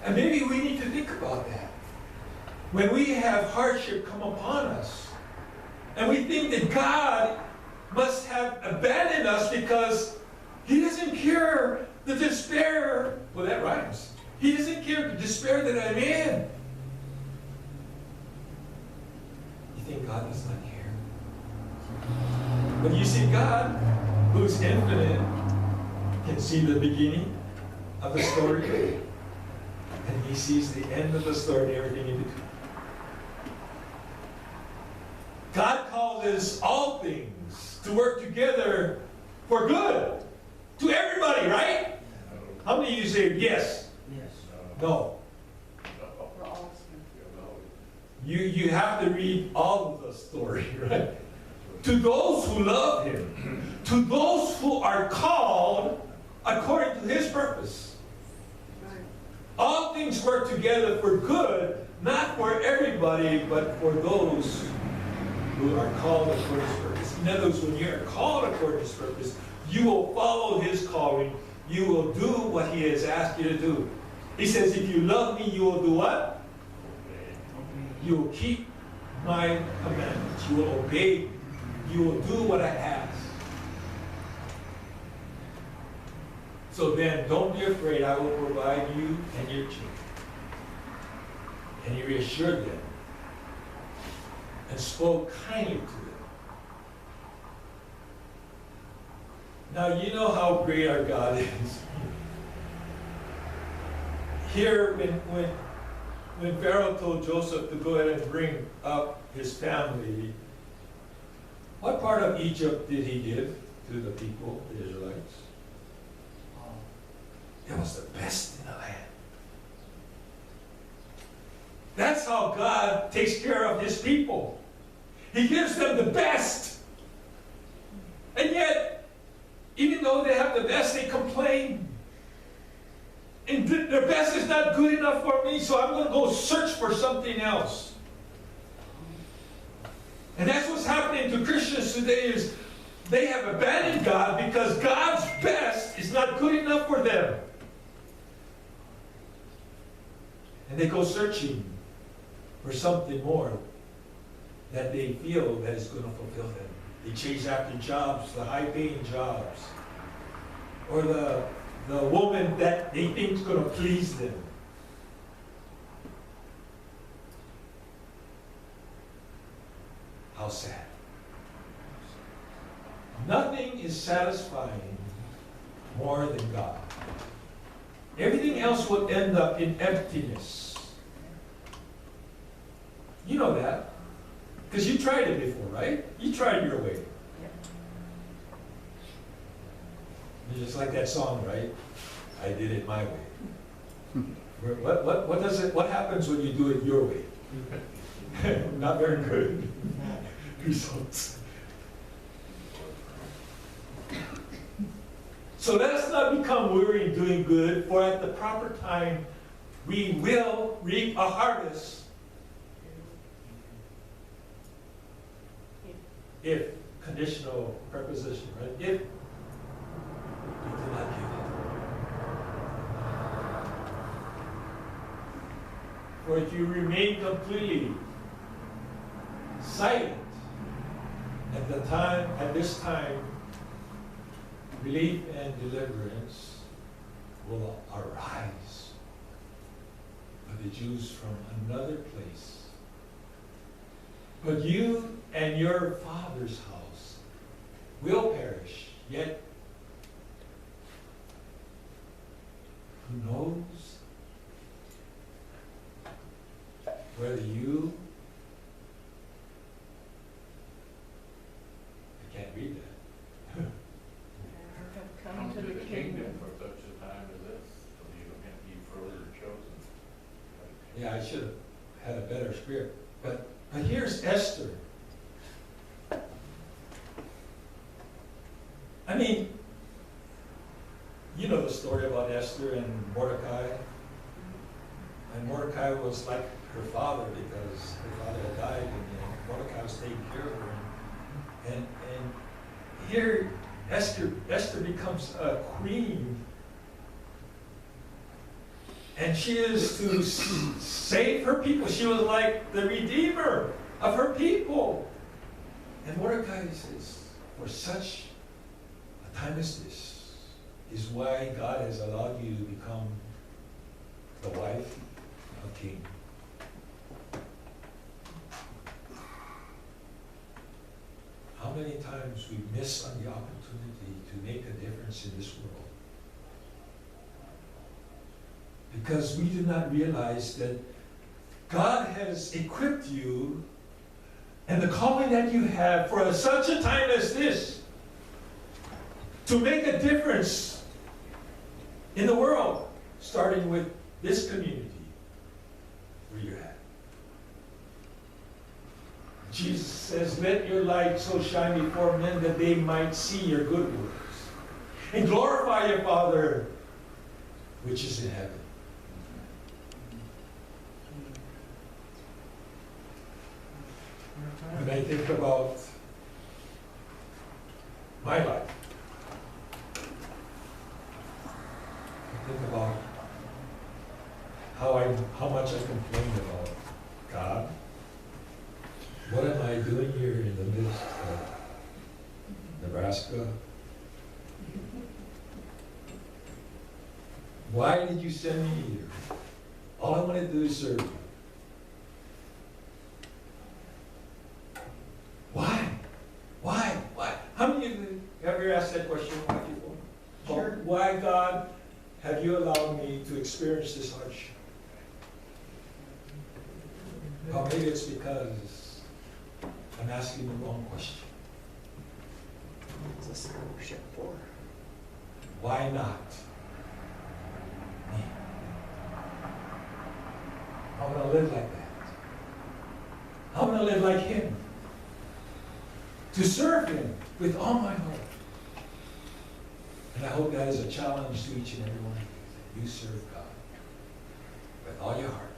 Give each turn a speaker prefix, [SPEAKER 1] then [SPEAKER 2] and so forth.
[SPEAKER 1] And maybe we need to think about that. When we have hardship come upon us, and we think that God must have abandoned us because He doesn't care the despair. Well, that rhymes. He doesn't care the despair that I'm in. You think God does not care? But you see, God, who's infinite, can see the beginning of the story, and He sees the end of the story and everything in between. God causes all things to work together for good to everybody, right? How many of you say yes?
[SPEAKER 2] Yes.
[SPEAKER 1] No. You have to read all of the story, right? To those who love Him, to those who are called according to His purpose. All things work together for good, not for everybody, but for those who are called according to His purpose. In other words, when you are called according to His purpose, you will follow His calling. You will do what He has asked you to do. He says, if you love me, you will do what? You will keep my commandments. You will obey me. You will do what I ask. So then, don't be afraid. I will provide you and your children. And He reassured them and spoke kindly to them. Now, you know how great our God is. Here, when Pharaoh told Joseph to go ahead and bring up his family, what part of Egypt did he give to the people, the Israelites? It was the best in the land. That's how God takes care of His people. He gives them the best. And yet, even though they have the best, they complain. And their best is not good enough for me, so I'm going to go search for something else. And that's what's happening to Christians today, is they have abandoned God because God's best is not good enough for them. And they go searching for something more that they feel that is going to fulfill them. They chase after jobs, the high-paying jobs, or the woman that they think is going to please them. How sad. Nothing is satisfying more than God. Everything else will end up in emptiness. You know that. Because you tried it before, right? You tried your way. Just like that song, right? I did it my way. What happens when you do it your way? Not very good results. So let us not become weary in doing good, for at the proper time we will reap a harvest. If, conditional preposition, right? If you do not give up. For if you remain completely silent at this time, relief and deliverance will arise for the Jews from another place. But you and your father's house will perish. Yet, who knows whether you... I can't read that.
[SPEAKER 3] Come to the kingdom for such a time as this, so you can be further chosen.
[SPEAKER 1] Yeah, I should have had a better spirit. But here's Esther. I mean, you know the story about Esther and Mordecai. And Mordecai was like her father because her father had died, and Mordecai was taking care of her. And here Esther becomes a queen And she is to save her people. She was like the redeemer of her people. And Mordecai says, for such a time as this is why God has allowed you to become the wife of a king. How many times we miss on the opportunity to make a difference in this world? Because we do not realize that God has equipped you and the calling that you have for such a time as this to make a difference in the world, starting with this community where you're at. Jesus says, let your light so shine before men that they might see your good works and glorify your Father which is in heaven. When I think about my life, I think about how much I complain about God. What am I doing here in the midst of Nebraska? Why did you send me here? All I want to do is serve you. Why? Why? Why? How many of you have ever asked that question? Why people?
[SPEAKER 2] Sure.
[SPEAKER 1] Why, God, have you allowed me to experience this hardship? Well, maybe it's because I'm asking the wrong question.
[SPEAKER 2] What's a scholarship for?
[SPEAKER 1] Why not me? I want to live like that. I want to live like Him. To serve Him with all my heart. And I hope that is a challenge to each and every one of you, that you serve God with all your heart.